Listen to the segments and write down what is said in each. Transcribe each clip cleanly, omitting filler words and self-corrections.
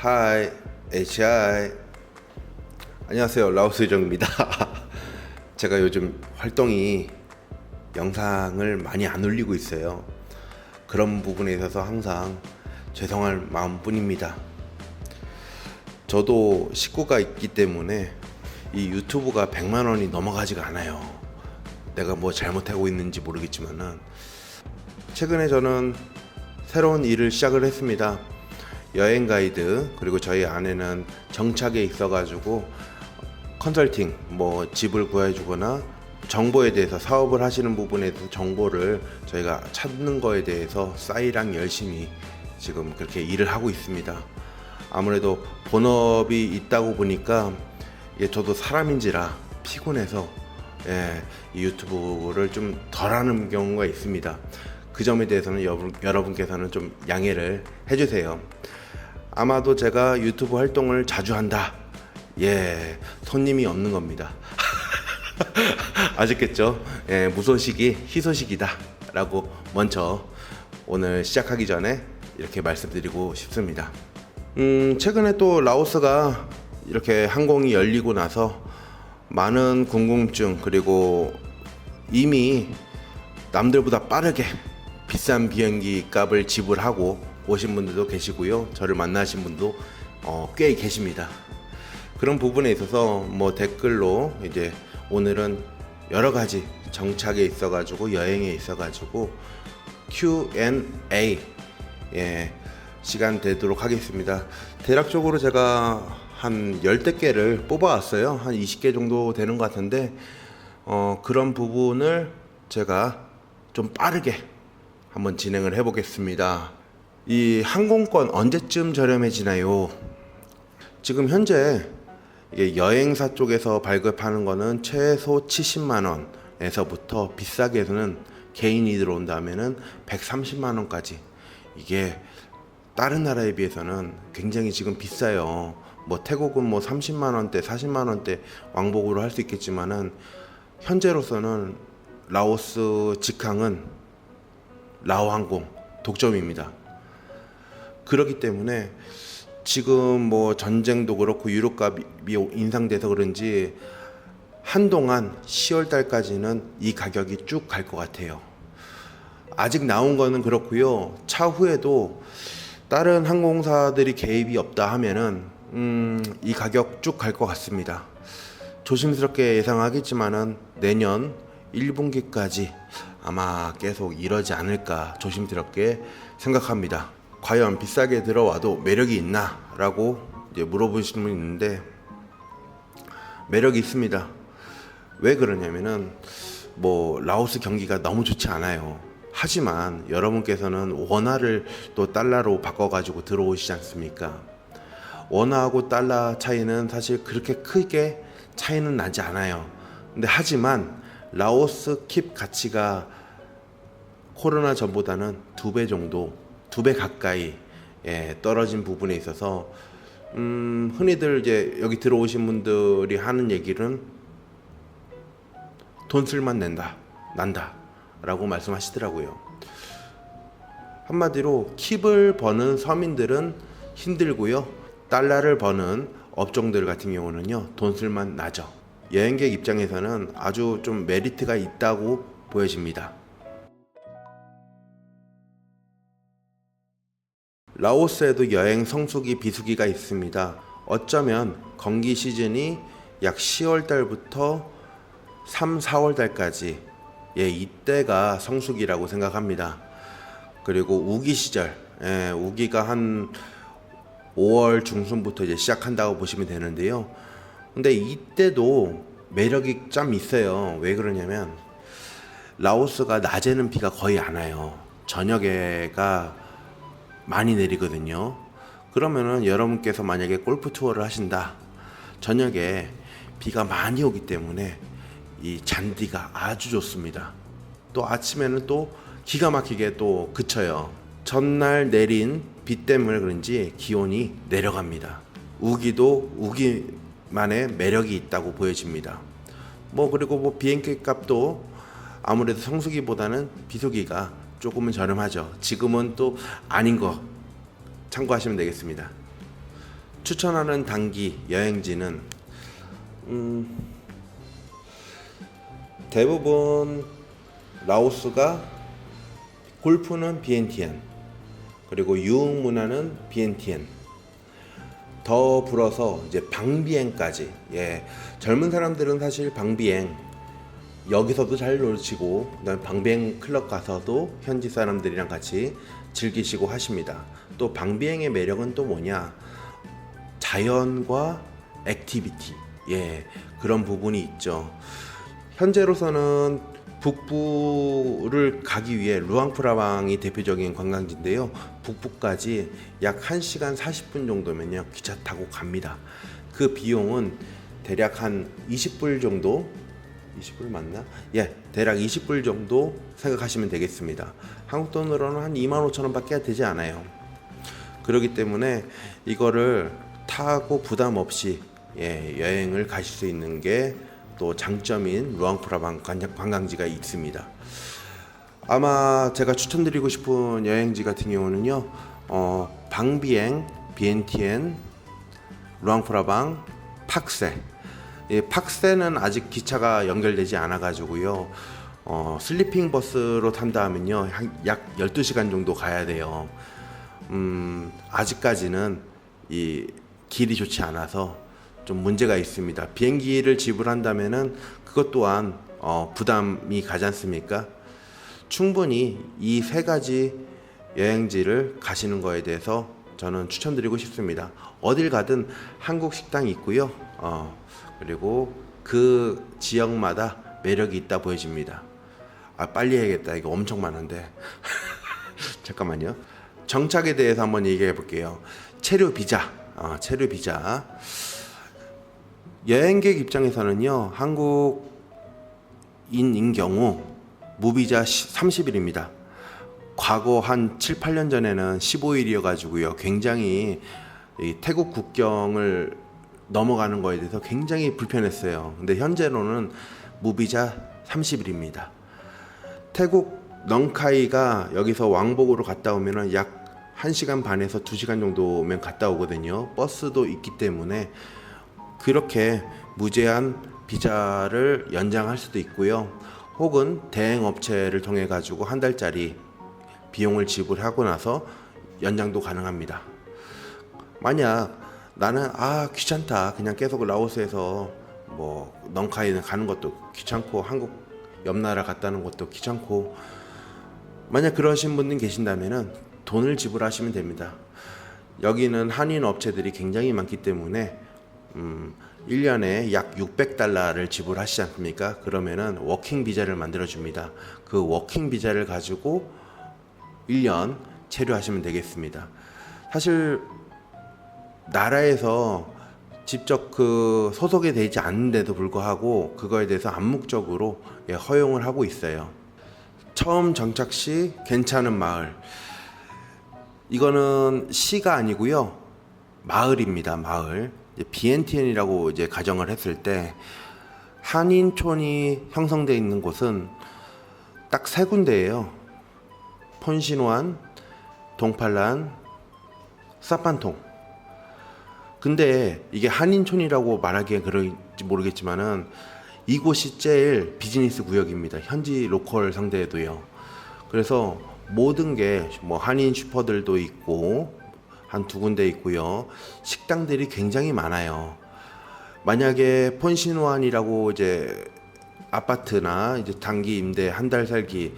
하이, HI. 안녕하세요, 라오스 정입니다. 제가 요즘 활동이 영상을 많이 안 올리고 있어요. 그런 부분에 있어서 항상 죄송할 마음뿐입니다. 저도 식구가 있기 때문에 이 유튜브가 100만 원이 넘어가지가 않아요. 내가 뭐 잘못하고 있는지 모르겠지만은 최근에 저는 새로운 일을 시작을 했습니다. 여행 가이드, 그리고 저희 아내는 정착에 있어가지고 컨설팅, 뭐 집을 구해주거나 정보에 대해서 사업을 하시는 부분에서 정보를 저희가 찾는 거에 대해서 싸이랑 열심히 지금 그렇게 일을 하고 있습니다. 아무래도 본업이 있다고 보니까 저도 사람인지라 피곤해서 이 유튜브를 좀 덜 하는 경우가 있습니다. 그 점에 대해서는 여러분께서는 좀 양해를 해주세요. 아마도 제가 유튜브 활동을 자주 한다. 손님이 없는 겁니다. 아셨겠죠? 무소식이 희소식이다 라고 먼저 오늘 시작하기 전에 이렇게 말씀드리고 싶습니다. 최근에 또 라오스가 이렇게 항공이 열리고 나서 많은 궁금증, 그리고 이미 남들보다 빠르게 비싼 비행기 값을 지불하고 오신 분들도 계시고요. 저를 만나신 분도 꽤 계십니다. 그런 부분에 있어서 뭐 댓글로 이제 오늘은 여러 가지 정착에 있어가지고 여행에 있어가지고 Q&A 시간 되도록 하겠습니다. 대략적으로 제가 한 10대 개를 뽑아왔어요. 한 20개 정도 되는 것 같은데 그런 부분을 제가 좀 빠르게 한번 진행을 해보겠습니다. 이 항공권 언제쯤 저렴해지나요? 지금 현재 이게 여행사 쪽에서 발급하는 거는 최소 70만 원에서부터 비싸게 해서는 개인이 들어온다면은 130만 원까지. 이게 다른 나라에 비해서는 굉장히 지금 비싸요. 뭐 태국은 뭐 30만 원대, 40만 원대 왕복으로 할 수 있겠지만은 현재로서는 라오스 직항은 라오항공 독점입니다. 그렇기 때문에 지금 뭐 전쟁도 그렇고 유럽값이 인상돼서 그런지 한동안 10월 달까지는 이 가격이 쭉 갈 것 같아요. 아직 나온 거는 그렇고요. 차후에도 다른 항공사들이 개입이 없다 하면은 이 가격 쭉 갈 것 같습니다. 조심스럽게 예상하겠지만은 내년 1분기까지 아마 계속 이러지 않을까 조심스럽게 생각합니다. 과연 비싸게 들어와도 매력이 있나? 라고 이제 물어보시는 분이 있는데 매력이 있습니다. 왜 그러냐면은 뭐 라오스 경기가 너무 좋지 않아요. 하지만 여러분께서는 원화를 또 달러로 바꿔가지고 들어오시지 않습니까? 원화하고 달러 차이는 사실 그렇게 크게 차이는 나지 않아요. 근데 하지만 라오스 킵 가치가 코로나 전보다는 2배 정도, 2배 가까이 떨어진 부분에 있어서 흔히들 이제 여기 들어오신 분들이 하는 얘기는 돈 쓸만 난다 라고 말씀하시더라고요. 한마디로 킵을 버는 서민들은 힘들고요, 달러를 버는 업종들 같은 경우는요 돈 쓸만 나죠. 여행객 입장에서는 아주 좀 메리트가 있다고 보여집니다. 라오스에도 여행 성수기 비수기가 있습니다. 어쩌면 건기 시즌이 약 10월 달부터 3, 4월 달까지 이때가 성수기라고 생각합니다. 그리고 우기 시절, 우기가 한 5월 중순부터 이제 시작한다고 보시면 되는데요. 근데 이때도 매력이 좀 있어요. 왜 그러냐면 라오스가 낮에는 비가 거의 안 와요. 저녁에가 많이 내리거든요. 그러면은 여러분께서 만약에 골프 투어를 하신다, 저녁에 비가 많이 오기 때문에 이 잔디가 아주 좋습니다. 또 아침에는 또 기가 막히게 또 그쳐요. 전날 내린 비 때문에 그런지 기온이 내려갑니다. 우기도 우기만의 매력이 있다고 보여집니다. 뭐 그리고 뭐 비행기 값도 아무래도 성수기보다는 비수기가 조금은 저렴하죠. 지금은 또 아닌 거 참고하시면 되겠습니다. 추천하는 단기 여행지는 대부분 라오스가 골프는 비엔티엔, 그리고 유흥문화는 비엔티엔, 더 불어서 이제 방비행까지. 젊은 사람들은 사실 방비행 여기서도 잘 놀시고, 그다음에 방비행 클럽 가서도 현지 사람들이랑 같이 즐기시고 하십니다. 또 방비행의 매력은 또 뭐냐? 자연과 액티비티, 그런 부분이 있죠. 현재로서는 북부를 가기 위해 루앙프라방이 대표적인 관광지인데요. 북부까지 약 1시간 40분 정도면요 기차 타고 갑니다. 그 비용은 대략 한 20불 정도, 20불 맞나? 대략 20불 정도 생각하시면 되겠습니다. 한국 돈으로는 한 25,000원 밖에 되지 않아요. 그렇기 때문에 이거를 타고 부담 없이 여행을 가실 수 있는 게 또 장점인 루앙프라방 관광지가 있습니다. 아마 제가 추천드리고 싶은 여행지 같은 경우는요, 방비행, 비엔티엔, 루앙프라방, 팍세. 팍세는 아직 기차가 연결되지 않아 가지고요, 슬리핑 버스로 탄다 하면요 약 12시간 정도 가야 돼요. 아직까지는 이 길이 좋지 않아서 좀 문제가 있습니다. 비행기를 지불한다면은 그것 또한 부담이 가지 않습니까? 충분히 이 세 가지 여행지를 가시는 거에 대해서 저는 추천드리고 싶습니다. 어딜 가든 한국 식당이 있고요. 그리고 그 지역마다 매력이 있다 보여집니다. 빨리 해야겠다. 이거 엄청 많은데. 잠깐만요. 정착에 대해서 한번 얘기해 볼게요. 체류 비자. 여행객 입장에서는요, 한국인인 경우 무비자 30일입니다. 과거 한 7, 8년 전에는 15일이어 가지고요, 굉장히 이 태국 국경을 넘어가는 거에 대해서 굉장히 불편했어요. 근데 현재로는 무비자 30일입니다. 태국 넝카이가 여기서 왕복으로 갔다 오면은 약 1시간 반에서 2시간 정도면 갔다 오거든요. 버스도 있기 때문에 그렇게 무제한 비자를 연장할 수도 있고요. 혹은 대행 업체를 통해 가지고 한 달짜리 비용을 지불하고 나서 연장도 가능합니다. 만약 나는 귀찮다, 그냥 계속 라오스에서 뭐 넝카이는 가는 것도 귀찮고 한국 옆 나라 갔다는 것도 귀찮고, 만약 그러신 분들 계신다면은 돈을 지불하시면 됩니다. 여기는 한인 업체들이 굉장히 많기 때문에 1년에 약 600달러를 지불하시지 않습니까? 그러면은 워킹 비자를 만들어 줍니다. 그 워킹 비자를 가지고 1년 체류하시면 되겠습니다. 사실 나라에서 직접 그 소속이 되지 않는데도 불구하고 그거에 대해서 암묵적으로 허용을 하고 있어요. 처음 정착 시 괜찮은 마을. 이거는 시가 아니고요, 마을입니다. 마을. 비엔티엔이라고 이제 가정을 했을 때 한인촌이 형성되어 있는 곳은 딱 세 군데예요. 폰시노안, 동팔란, 사판통. 근데 이게 한인촌이라고 말하기엔 그런지 모르겠지만은 이곳이 제일 비즈니스 구역입니다. 현지 로컬 상대에도요. 그래서 모든 게 뭐 한인 슈퍼들도 있고 한 두 군데 있고요. 식당들이 굉장히 많아요. 만약에 폰시노안이라고 이제 아파트나 이제 단기 임대 한 달 살기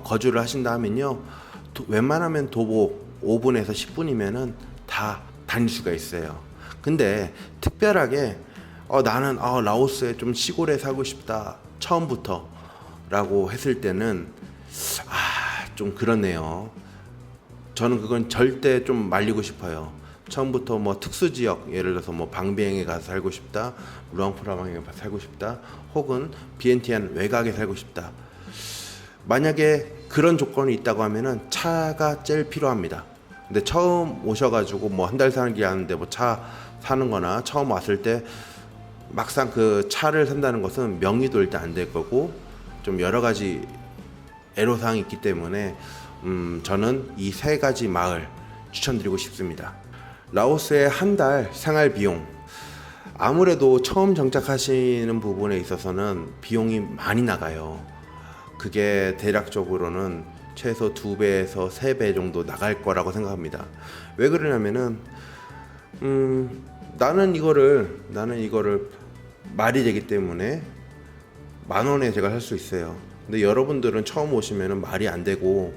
거주를 하신다 하면요, 웬만하면 도보 5분에서 10분이면은 다 다닐 수가 있어요. 근데 특별하게 나는 라오스에 좀 시골에 살고 싶다, 처음부터 라고 했을 때는 좀 그렇네요. 저는 그건 절대 좀 말리고 싶어요. 처음부터 뭐 특수지역, 예를 들어서 뭐 방비행에 가서 살고 싶다, 루앙프라방에 가서 살고 싶다, 혹은 비엔티안 외곽에 살고 싶다. 만약에 그런 조건이 있다고 하면은 차가 제일 필요합니다. 근데 처음 오셔가지고 뭐 한 달 살기 하는데 뭐 차 사는 거나 처음 왔을 때 막상 그 차를 산다는 것은 명의도 일단 안 될 거고 좀 여러 가지 애로사항이 있기 때문에 저는 이 세 가지 마을 추천드리고 싶습니다. 라오스의 한 달 생활 비용, 아무래도 처음 정착하시는 부분에 있어서는 비용이 많이 나가요. 그게 대략적으로는 최소 2배에서 3배 정도 나갈 거라고 생각합니다. 왜 그러냐면은 나는 이거를 말이 되기 때문에 10,000원에 제가 살 수 있어요. 근데 여러분들은 처음 오시면은 말이 안 되고,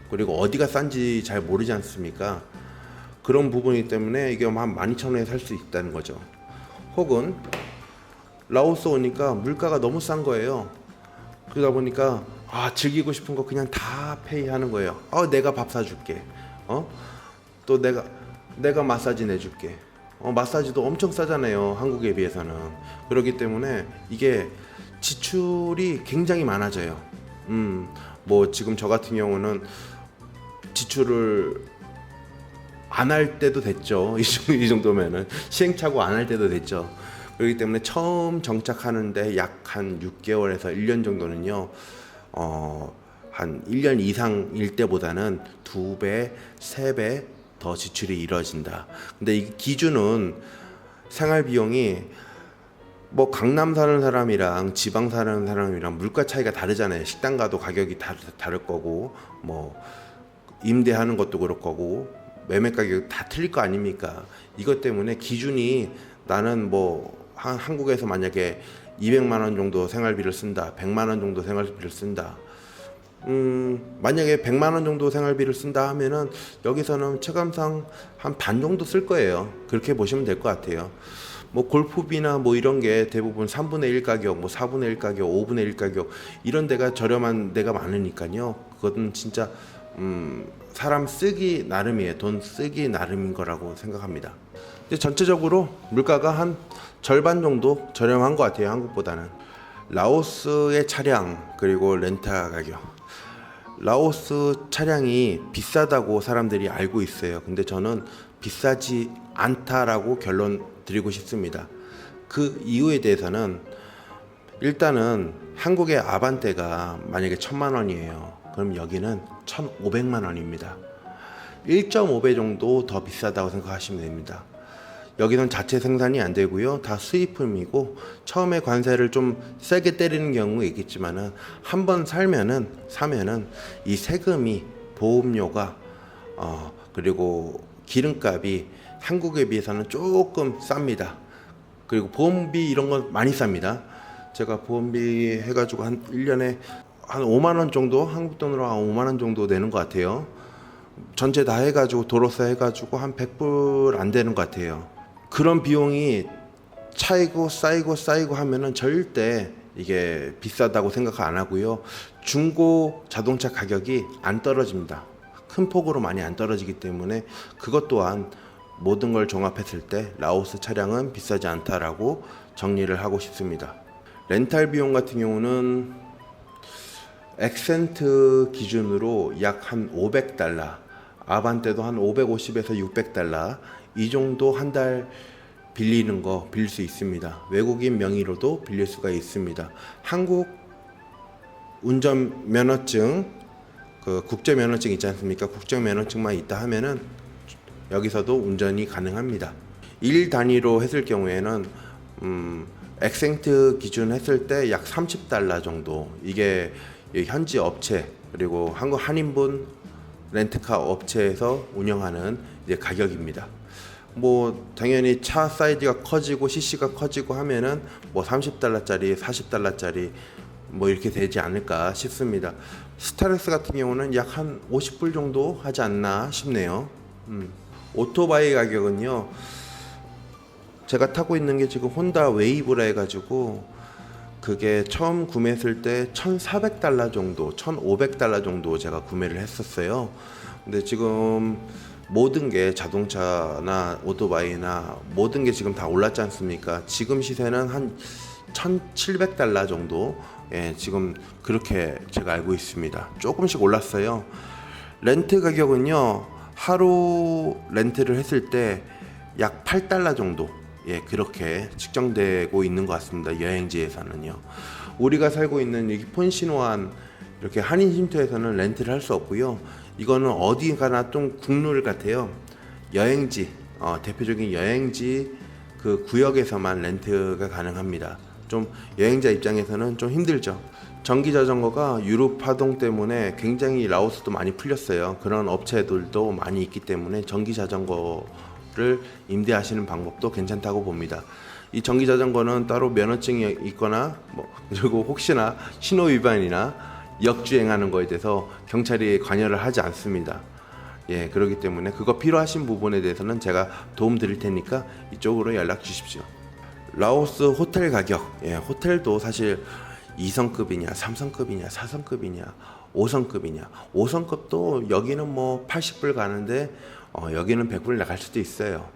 그리고 어디가 싼지 잘 모르지 않습니까? 그런 부분이기 때문에 이게 한 12,000원에 살 수 있다는 거죠. 혹은 라오스 오니까 물가가 너무 싼 거예요. 그러다 보니까 즐기고 싶은 거 그냥 다 페이하는 거예요. 내가 밥 사줄게. 또 내가 마사지 내줄게. 마사지도 엄청 싸잖아요, 한국에 비해서는. 그렇기 때문에 이게 지출이 굉장히 많아져요. 뭐 지금 저 같은 경우는 지출을 안 할 때도 됐죠. 이 정도면은 시행착오 안 할 때도 됐죠. 그렇기 때문에 처음 정착하는데 약 한 6개월에서 1년 정도는요, 한 1년 이상일 때보다는 2배, 3배 더 지출이 이루어진다. 근데 이 기준은 생활 비용이 뭐 강남 사는 사람이랑 지방 사는 사람이랑 물가 차이가 다르잖아요. 식당 가도 가격이 다를 거고, 뭐 임대하는 것도 그럴 거고, 매매 가격 다 틀릴 거 아닙니까? 이것 때문에 기준이, 나는 뭐 한국에서 만약에 200만 원 정도 생활비를 쓴다, 100만 원 정도 생활비를 쓴다. 만약에 100만 원 정도 생활비를 쓴다 하면은 여기서는 체감상 한 반 정도 쓸 거예요. 그렇게 보시면 될 것 같아요. 뭐 골프비나 뭐 이런 게 대부분 3분의 1 가격, 뭐 4분의 1 가격, 5분의 1 가격, 이런 데가 저렴한 데가 많으니까요. 그것은 진짜 사람 쓰기 나름이에요. 돈 쓰기 나름인 거라고 생각합니다. 근데 전체적으로 물가가 한 절반 정도 저렴한 것 같아요, 한국보다는. 라오스의 차량, 그리고 렌터 가격. 라오스 차량이 비싸다고 사람들이 알고 있어요. 근데 저는 비싸지 않다라고 결론 드리고 싶습니다. 그 이유에 대해서는, 일단은 한국의 아반떼가 만약에 1,000만 원이에요. 그럼 여기는 1,500만 원입니다. 1.5배 정도 더 비싸다고 생각하시면 됩니다. 여기는 자체 생산이 안 되고요, 다 수입품이고, 처음에 관세를 좀 세게 때리는 경우가 있겠지만은 한번 사면은 이 세금이, 보험료가 그리고 기름값이 한국에 비해서는 조금 쌉니다. 그리고 보험비 이런 건 많이 쌉니다. 제가 보험비 해가지고 한 1년에 한 5만 원 정도, 한국 돈으로 한 5만 원 정도 내는 것 같아요. 전체 다 해가지고 도로세 해가지고 한 100불 안 되는 것 같아요. 그런 비용이 쌓이고 하면은 절대 이게 비싸다고 생각 안 하고요. 중고 자동차 가격이 안 떨어집니다. 큰 폭으로 많이 안 떨어지기 때문에 그것 또한 모든 걸 종합했을 때 라오스 차량은 비싸지 않다라고 정리를 하고 싶습니다. 렌탈 비용 같은 경우는 액센트 기준으로 약 한 500달러, 아반떼도 한 550에서 600달러 이 정도 한 달 빌릴 수 있습니다. 외국인 명의로도 빌릴 수가 있습니다. 한국 운전 면허증, 그 국제 면허증 있지 않습니까? 국제 면허증만 있다 하면은 여기서도 운전이 가능합니다. 일 단위로 했을 경우에는 액센트 기준 했을 때 약 30달러 정도, 이게 현지 업체 그리고 한국 한인분 렌트카 업체에서 운영하는 이제 가격입니다. 뭐 당연히 차 사이즈가 커지고 CC가 커지고 하면은 뭐 30달러짜리, 40달러짜리 뭐 이렇게 되지 않을까 싶습니다. 스타렉스 같은 경우는 약 한 50불 정도 하지 않나 싶네요. 오토바이 가격은요, 제가 타고 있는 게 지금 혼다 웨이브라 해가지고 그게 처음 구매했을 때 1,400달러 정도, 1,500달러 정도 제가 구매를 했었어요. 근데 지금 모든 게 자동차나 오토바이나 모든 게 지금 다 올랐지 않습니까? 지금 시세는 한 1,700달러 정도, 지금 그렇게 제가 알고 있습니다. 조금씩 올랐어요. 렌트 가격은요, 하루 렌트를 했을 때 약 8달러 정도, 그렇게 측정되고 있는 것 같습니다. 여행지에서는요. 우리가 살고 있는 여기 폰시노안 이렇게 한인 쉼터에서는 렌트를 할 수 없고요. 이거는 어디 가나 좀 국룰 같아요. 여행지, 대표적인 여행지 그 구역에서만 렌트가 가능합니다. 좀 여행자 입장에서는 좀 힘들죠. 전기 자전거가 유럽 파동 때문에 굉장히 라오스도 많이 풀렸어요. 그런 업체들도 많이 있기 때문에 전기 자전거를 임대하시는 방법도 괜찮다고 봅니다. 이 전기 자전거는 따로 면허증이 있거나 그리고 혹시나 신호 위반이나 역주행하는 거에 대해서 경찰이 관여를 하지 않습니다. 예, 그렇기 때문에 그거 필요하신 부분에 대해서는 제가 도움 드릴 테니까 이쪽으로 연락 주십시오. 라오스 호텔 가격, 예, 호텔도 사실 2성급이냐, 3성급이냐, 4성급이냐, 5성급이냐. 5성급도 여기는 뭐 80불 가는데 여기는 100불 나갈 수도 있어요.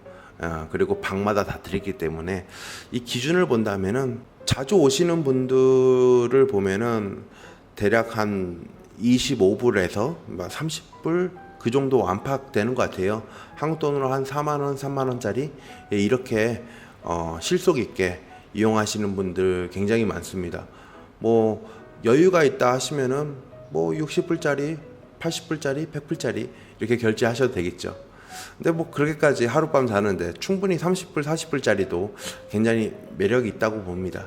그리고 방마다 다 드리기 때문에 이 기준을 본다면은 자주 오시는 분들을 보면은 대략 한 25불에서 30불 그 정도 안팎되는 것 같아요. 한국 돈으로 한 4만 원, 3만 원짜리 이렇게 실속 있게 이용하시는 분들 굉장히 많습니다. 뭐 여유가 있다 하시면은 뭐 60불짜리, 80불짜리, 100불짜리 이렇게 결제하셔도 되겠죠. 근데 뭐 그렇게까지 하룻밤 자는데 충분히 30불, 40불짜리도 굉장히 매력이 있다고 봅니다.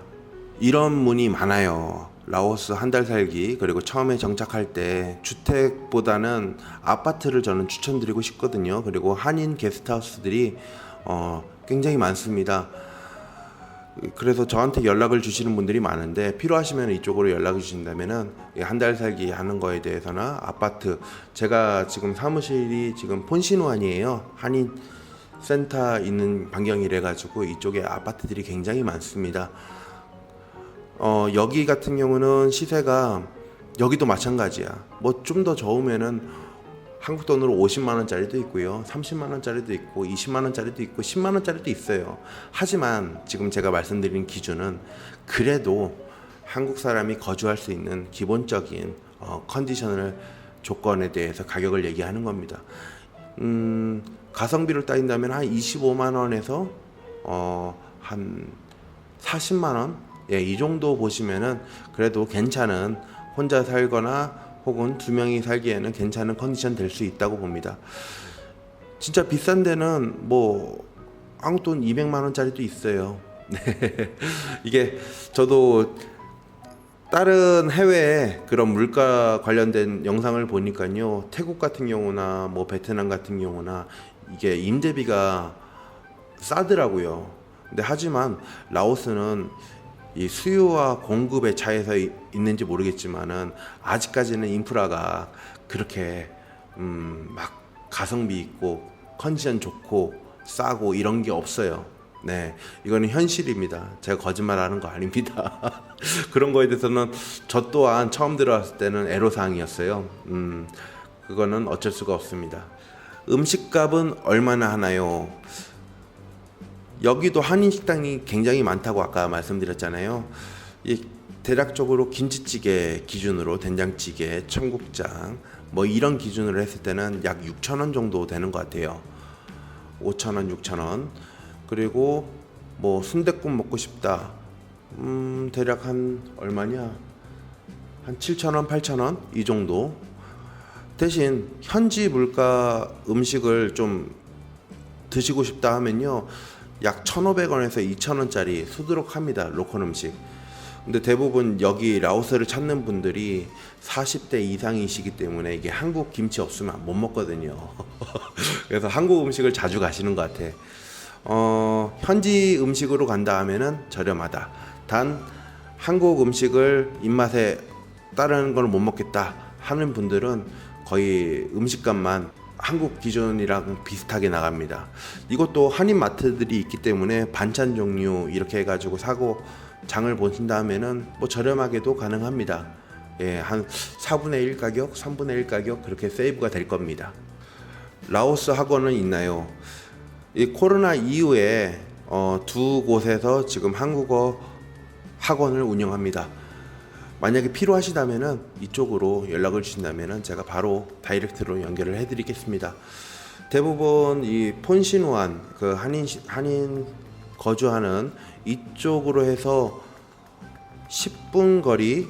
이런 문의 많아요. 라오스 한 달 살기, 그리고 처음에 정착할 때 주택보다는 아파트를 저는 추천드리고 싶거든요. 그리고 한인 게스트하우스들이 굉장히 많습니다. 그래서 저한테 연락을 주시는 분들이 많은데 필요하시면 이쪽으로 연락을 주신다면은 한 달 살기 하는 거에 대해서나 아파트, 제가 지금 사무실이 지금 폰시누안이에요. 한인 센터 있는 반경이래 가지고 이쪽에 아파트들이 굉장히 많습니다. 여기 같은 경우는 시세가 여기도 마찬가지야. 뭐 좀 더 좋으면은 한국 돈으로 50만 원짜리도 있고요, 30만 원짜리도 있고, 20만 원짜리도 있고, 10만 원짜리도 있어요. 하지만 지금 제가 말씀드린 기준은 그래도 한국 사람이 거주할 수 있는 기본적인 컨디션을 조건에 대해서 가격을 얘기하는 겁니다. 가성비를 따진다면 한 25만 원에서 한 40만 원, 예, 이 정도 보시면은 그래도 괜찮은, 혼자 살거나 혹은 두 명이 살기에는 괜찮은 컨디션 될 수 있다고 봅니다. 진짜 비싼 데는 뭐 한국 돈 200만 원짜리도 있어요. 네. 이게 저도 다른 해외 그런 물가 관련된 영상을 보니까요, 태국 같은 경우나 뭐 베트남 같은 경우나 이게 임대비가 싸더라고요. 근데 하지만 라오스는 이 수요와 공급의 차이에서 있는지 모르겠지만은 아직까지는 인프라가 그렇게 막 가성비 있고 컨디션 좋고 싸고 이런 게 없어요. 네, 이거는 현실입니다. 제가 거짓말하는 거 아닙니다. 그런 거에 대해서는 저 또한 처음 들어왔을 때는 애로사항이었어요. 그거는 어쩔 수가 없습니다. 음식값은 얼마나 하나요? 여기도 한인 식당이 굉장히 많다고 아까 말씀드렸잖아요. 대략적으로 김치찌개 기준으로 된장찌개, 청국장 뭐 이런 기준으로 했을 때는 약 6,000원 정도 되는 것 같아요. 5,000원, 6,000원. 그리고 뭐 순댓국 먹고 싶다. 대략 한 얼마냐? 한 7,000원, 8,000원 이 정도. 대신 현지 물가 음식을 좀 드시고 싶다 하면요, 약 1,500원에서 2,000원짜리 수두룩합니다. 로컬 음식. 근데 대부분 여기 라오스를 찾는 분들이 40대 이상이시기 때문에 이게 한국 김치 없으면 못 먹거든요. 그래서 한국 음식을 자주 가시는 것 같아. 현지 음식으로 간다 하면은 저렴하다. 단 한국 음식을 입맛에 따르는 걸 못 먹겠다 하는 분들은 거의 음식값만 한국 기준이랑 비슷하게 나갑니다. 이것도 한인 마트들이 있기 때문에 반찬 종류 이렇게 해가지고 사고 장을 보신다 하면은 뭐 저렴하게도 가능합니다. 예, 한 4분의 1 가격, 3분의 1 가격 그렇게 세이브가 될 겁니다. 라오스 학원은 있나요? 이 코로나 이후에 두 곳에서 지금 한국어 학원을 운영합니다. 만약에 필요하시다면은 이쪽으로 연락을 주신다면은 제가 바로 다이렉트로 연결을 해드리겠습니다. 대부분 이 폰시누안 그 한인 거주하는 이쪽으로 해서 10분 거리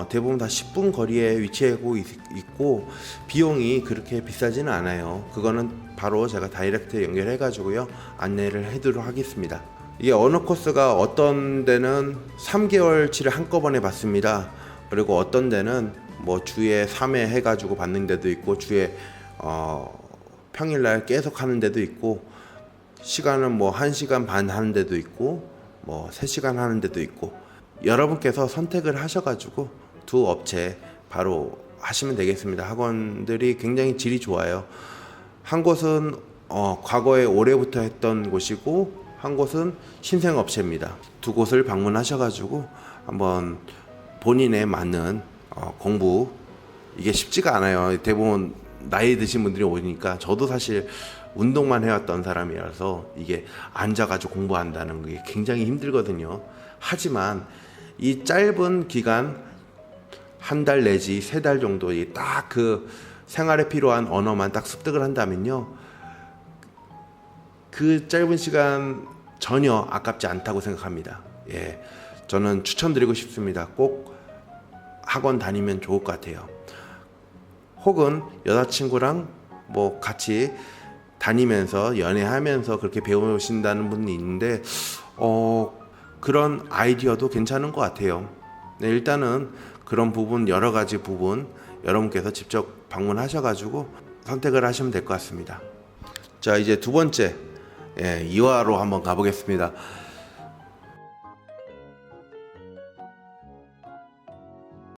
대부분 다 10분 거리에 위치하고 있고 비용이 그렇게 비싸지는 않아요. 그거는 바로 제가 다이렉트 연결해 가지고요 안내를 해드리도록 하겠습니다. 이게 언어 코스가 어떤 데는 3개월치를 한꺼번에 받습니다. 그리고 어떤 데는 뭐 주에 3회 해가지고 받는 데도 있고 주에 평일날 계속 하는 데도 있고 시간은 뭐 1시간 반 하는 데도 있고 뭐 3시간 하는 데도 있고 여러분께서 선택을 하셔가지고 두 업체 바로 하시면 되겠습니다. 학원들이 굉장히 질이 좋아요. 한 곳은 과거에 올해부터 했던 곳이고 한 곳은 신생 업체입니다. 두 곳을 방문하셔가지고 한번 본인에 맞는 공부, 이게 쉽지가 않아요. 대부분 나이 드신 분들이 오니까 저도 사실 운동만 해왔던 사람이라서 이게 앉아가지고 공부한다는 게 굉장히 힘들거든요. 하지만 이 짧은 기간 한 달 내지 3달 정도 딱 그 생활에 필요한 언어만 딱 습득을 한다면요, 그 짧은 시간 전혀 아깝지 않다고 생각합니다. 예, 저는 추천드리고 싶습니다. 꼭 학원 다니면 좋을 것 같아요. 혹은 여자친구랑 뭐 같이 다니면서 연애하면서 그렇게 배우신다는 분이 있는데 그런 아이디어도 괜찮은 것 같아요. 네, 일단은 그런 부분, 여러 가지 부분 여러분께서 직접 방문하셔가지고 선택을 하시면 될 것 같습니다. 자, 이제 두 번째, 2화로 한번 가보겠습니다.